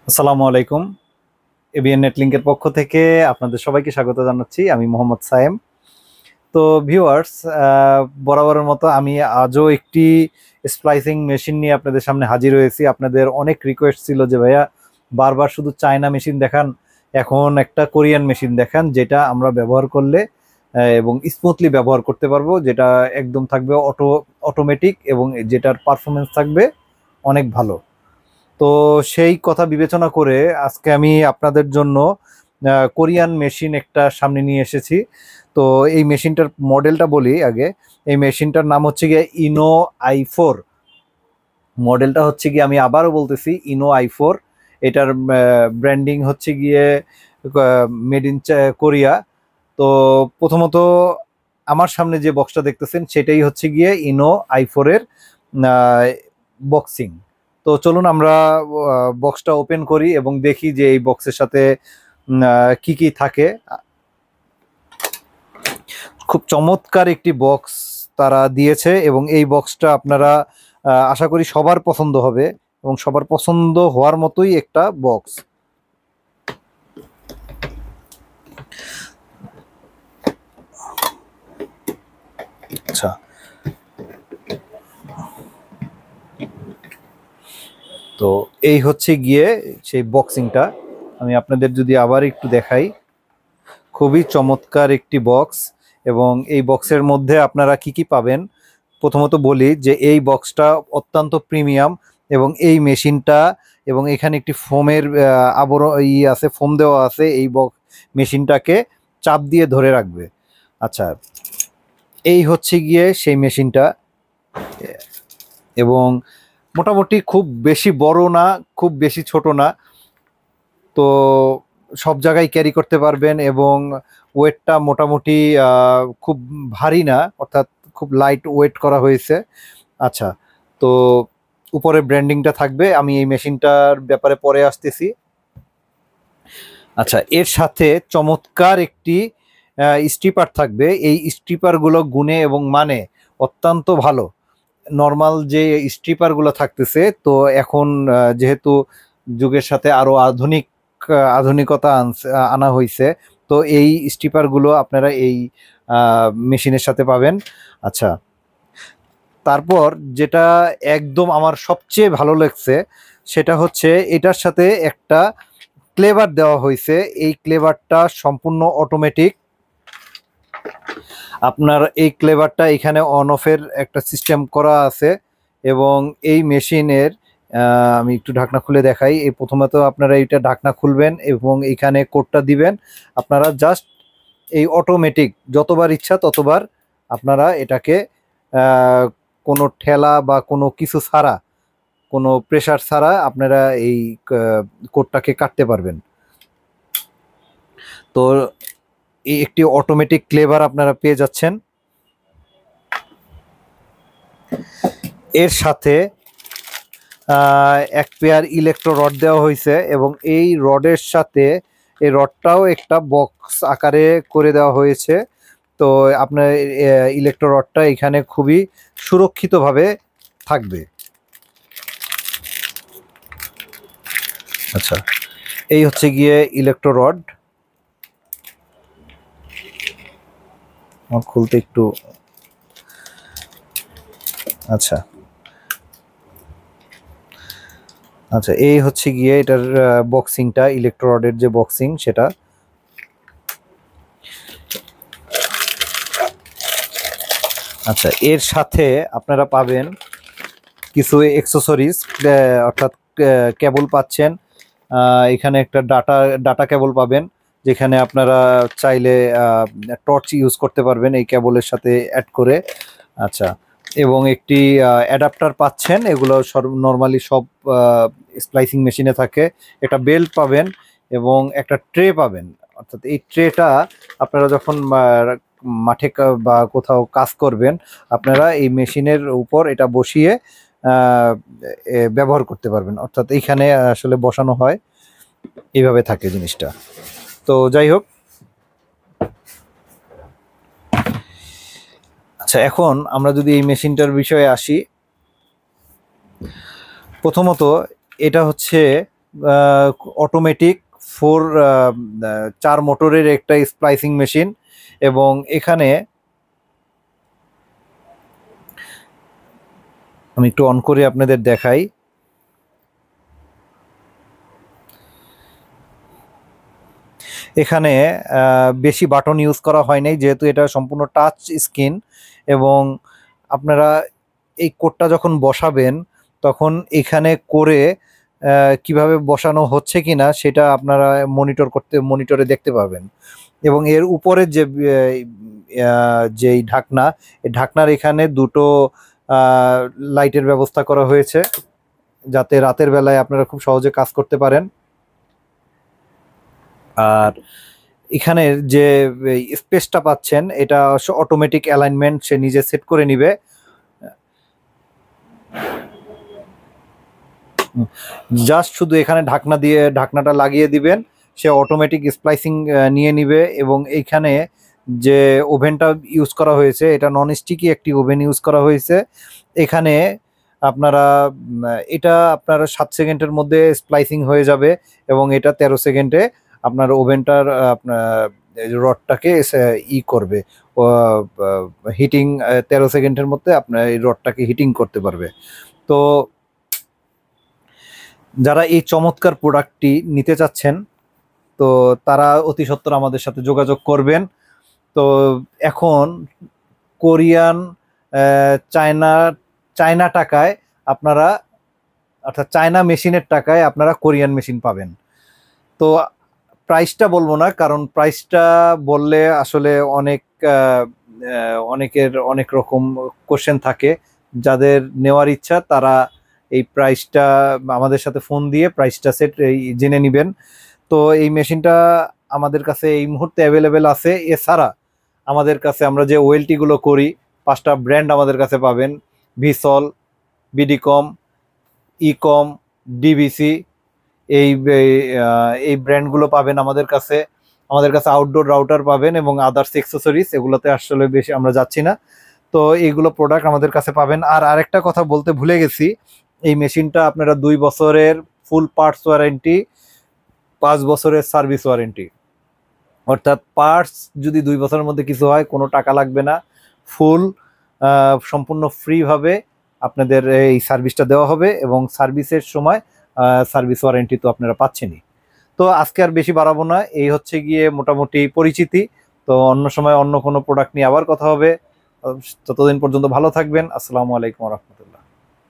আসসালামু আলাইকুম। এবিএন নেটলিংকের পক্ষ থেকে আপনাদের সবাইকে স্বাগত জানাচ্ছি। আমি মোহাম্মদ সায়েম। তো ভিউয়ার্স, বরাবরের মতো আমি আজও একটি স্প্লাইসিং মেশিন নিয়ে আপনাদের সামনে হাজির হয়েছি। আপনাদের অনেক রিকোয়েস্ট ছিল যে ভাইয়া বারবার শুধু চায়না মেশিন দেখান, এখন একটা কোরিয়ান মেশিন দেখান যেটা আমরা ব্যবহার করলে এবং স্মুথলি ব্যবহার করতে পারবো, যেটা একদম থাকবে অটোমেটিক এবং যেটার পারফরমেন্স থাকবে অনেক ভালো। তো সেই কথা বিবেচনা করে আজকে আমি আপনাদের জন্য কোরিয়ান মেশিন একটা সামনে নিয়ে এসেছি। তো এই মেশিনটার মডেলটা বলি আগে। এই মেশিনটার নাম হচ্ছে গিয়ে ইনো i4। মডেলটা হচ্ছে গিয়ে, আমি আবারও বলতেছি, ইনো i4। এটার ব্র্যান্ডিং হচ্ছে গিয়ে মেড ইন কোরিয়া। তো প্রথমত আমার সামনে যে বক্সটা দেখতেছেন সেটাই হচ্ছে গিয়ে ইনো i4 এর বক্সিং। তো চলুন আমরা বক্সটা ওপেন করি এবং দেখি যে এই বক্সের সাথে কি কি থাকে। খুব চমৎকার একটি বক্স তারা দিয়েছে এবং এই বক্সটা আপনারা আশা করি সবার পছন্দ হবে এবং সবার পছন্দ হওয়ার মতোই একটা বক্স। আচ্ছা, তো এই হচ্ছে গিয়ে সেই বক্সিংটা। আমি আপনাদের যদি আবার একটু দেখাই, খুবই চমৎকার একটি বক্স। এবং এই বক্সের মধ্যে আপনারা কি কি পাবেন প্রথমত বলি যে এই বক্সটা অত্যন্ত প্রিমিয়াম এবং এই মেশিনটা, এবং এখানে একটি ফোমের আবরণ আছে, ফোম দেওয়া আছে, এই মেশিনটাকে চাপ দিয়ে ধরে রাখবে। আচ্ছা, এই হচ্ছে গিয়ে সেই মেশিনটা। এবং মোটামুটি খুব বেশি বড় না, খুব বেশি ছোট না। তো সব জায়গায় ক্যারি করতে পারবেন এবং ওয়েটটা মোটামুটি খুব ভারী না, অর্থাৎ খুব লাইট ওয়েট করা হয়েছে। আচ্ছা, তো উপরে ব্র্যান্ডিংটা থাকবে, আমি এই মেশিনটার ব্যাপারে পরে আসতেছি। আচ্ছা, এর সাথে চমৎকার একটি স্ট্রিপার থাকবে। এই স্ট্রিপারগুলো গুণে এবং মানে অত্যন্ত ভালো। নর্মাল যে স্ট্রিপারগুলো থাকতেছে, তো এখন যেহেতু যুগের সাথে আরো আধুনিকতা আনা হয়েছে, তো এই স্ট্রিপারগুলো আপনারা এই মেশিনের সাথে পাবেন। আচ্ছা, তারপর যেটা একদম আমার সবচেয়ে ভালো লাগছে সেটা হচ্ছে এটার সাথে একটা ক্লেভার দেওয়া হয়েছে। এই ক্লেভারটা সম্পূর্ণ অটোমেটিক। আপনার এই ক্লেভারটা এখানে অন অফের একটা সিস্টেম করা আছে এবং এই মেশিনের আমি একটু ঢাকনা খুলে দেখাই। এই প্রথমত আপনারা এইটা ঢাকনা খুলবেন এবং এখানে কোডটা দিবেন। আপনারা জাস্ট এই অটোমেটিক যতবার ইচ্ছা ততবার আপনারা এটাকে কোনো ঠেলা বা কোনো কিছু ছাড়া, কোনো প্রেসার ছাড়া আপনারা এই কোডটাকে কাটতে পারবেন। তো এই একটি অটোমেটিক ক্লেভার আপনারা পেয়ে যাচ্ছেন। এর সাথে এক পেয়ার ইলেকট্রো রড দেওয়া হয়েছে এবং এই রডের সাথে এই রডটাও একটা বক্স আকারে করে দেওয়া হয়েছে। তো আপনার ইলেকট্রো রডটা এখানে খুবই সুরক্ষিতভাবে থাকবে। আচ্ছা, এই হচ্ছে গিয়ে ইলেকট্রো রড। আমার খুলতে একটু, আচ্ছা আচ্ছা, এই হচ্ছে গিয়ে এটার বক্সিংটা, ইলেকট্রো রডের যে বক্সিং সেটা। আচ্ছা, এর সাথে আপনারা পাবেন কিছু অ্যাক্সেসরিজ, অর্থাৎ কেবল পাচ্ছেন। এখানে একটা ডাটা কেবল পাবেন, যেখানে আপনারা চাইলে টর্চ ইউজ করতে পারবেন এই কেবলের সাথে অ্যাড করে। আচ্ছা, এবং একটি অ্যাডাপ্টার পাচ্ছেন, এগুলো নর্মালি সব স্প্লাইসিং মেশিনে থাকে। একটা বেল্ট পাবেন এবং একটা ট্রে পাবেন। অর্থাৎ এই ট্রেটা আপনারা যখন মাঠে বা কোথাও কাজ করবেন, আপনারা এই মেশিনের উপর এটা বসিয়ে ব্যবহার করতে পারবেন। অর্থাৎ এইখানে আসলে বসানো হয়, এইভাবে থাকে জিনিসটা। তো যাই হোক, আচ্ছা, এখন আমরা যদি এই মেশিনটার বিষয়ে আসি, প্রথমত এটা হচ্ছে অটোমেটিক 4 মোটরের একটা স্প্লাইসিং মেশিন। এবং এখানে আমি একটু অন করে আপনাদের দেখাই। এখানে বেশি বাটন ইউজ করা হয় নাই, যেহেতু এটা সম্পূর্ণ টাচ স্ক্রিন। এবং আপনারা এই কোডটা যখন বসাবেন তখন এখানে করে কিভাবে বসানো হচ্ছে কিনা সেটা আপনারা মনিটরে দেখতে পাবেন। এবং এর উপরে যেই ঢাকনা, এই ঢাকনার এখানে দুটো লাইটের ব্যবস্থা করা হয়েছে, যাতে রাতের বেলায় আপনারা খুব সহজে কাজ করতে পারেন। আর এখানের যে স্পেসটা পাচ্ছেন এটা অটোমেটিক অ্যালাইনমেন্ট সে নিজে সেট করে নিবে। জাস্ট শুধু এখানে ঢাকনাটা লাগিয়ে দিবেন, সে অটোমেটিক স্প্লাইসিং নিয়ে নিবে। এবং এইখানে যে ওভেনটা ইউজ করা হয়েছে এটা নন স্টিকি একটি ওভেন ইউজ করা হয়েছে। এখানে এটা আপনার 7 সেকেন্ডের মধ্যে স্প্লাইসিং হয়ে যাবে, এবং এটা 13 সেকেন্ডে আপনার ওভেনটার রডটাকে করবে, হিটিং 13 সেকেন্ডের মধ্যে আপনার এই রডটাকে হিটিং করতে পারবে। তো যারা এই চমৎকার প্রোডাক্টটি নিতে চাচ্ছেন তো তারা অতি সত্বর আমাদের সাথে যোগাযোগ করবেন। তো এখন কোরিয়ান চায়না টাকায় আপনারা, অর্থাৎ চায়না মেশিনের টাকায় আপনারা কোরিয়ান মেশিন পাবেন। তো প্রাইসটা বলবো না, কারণ প্রাইসটা বললে আসলে অনেকের অনেক রকম কোশ্চেন থাকে। যাদের নেওয়ার ইচ্ছা তারা এই প্রাইসটা আমাদের সাথে ফোন দিয়ে প্রাইসটা জেনে নেবেন। তো এই মেশিনটা আমাদের কাছে এই মুহূর্তে অ্যাভেলেবেল আছে। এছাড়া আমাদের কাছে আমরা যে ওয়েলটিগুলো করি 5টা ব্র্যান্ড আমাদের কাছে পাবেন: ভিসল, বিডিকম, ইকম, ডিবিসি। এই এই ব্র্যান্ডগুলো পাবেন আমাদের কাছে। আউটডোর রাউটার পাবেন এবং আদার্স অ্যাক্সেসরিজ, এগুলোতে আসলে বেশি আমরা যাচ্ছি না। তো এইগুলো প্রোডাক্ট আমাদের কাছে পাবেন। আর আরেকটা কথা বলতে ভুলে গেছি, এই মেশিনটা আপনারা 2 বছরের ফুল পার্টস ওয়ারেন্টি, 5 বছরের সার্ভিস ওয়ারেন্টি। অর্থাৎ পার্টস যদি 2 বছরের মধ্যে কিছু হয় কোনো টাকা লাগবে না, ফুল সম্পূর্ণ ফ্রিভাবে আপনাদের এই সার্ভিসটা দেওয়া হবে। এবং সার্ভিসের সময় সার্ভিস ওয়ারেন্টি তো আপনারা পাচ্ছেনই। তো আজকে আর বেশি বাড়াবো না, এই হচ্ছে গিয়ে মোটামুটি পরিচিতি। তো অন্য সময় অন্য কোনো প্রোডাক্ট নিয়ে আবার কথা হবে। ততদিন পর্যন্ত ভালো থাকবেন। আসসালামু আলাইকুম ওয়া রাহমাতুল্লাহ।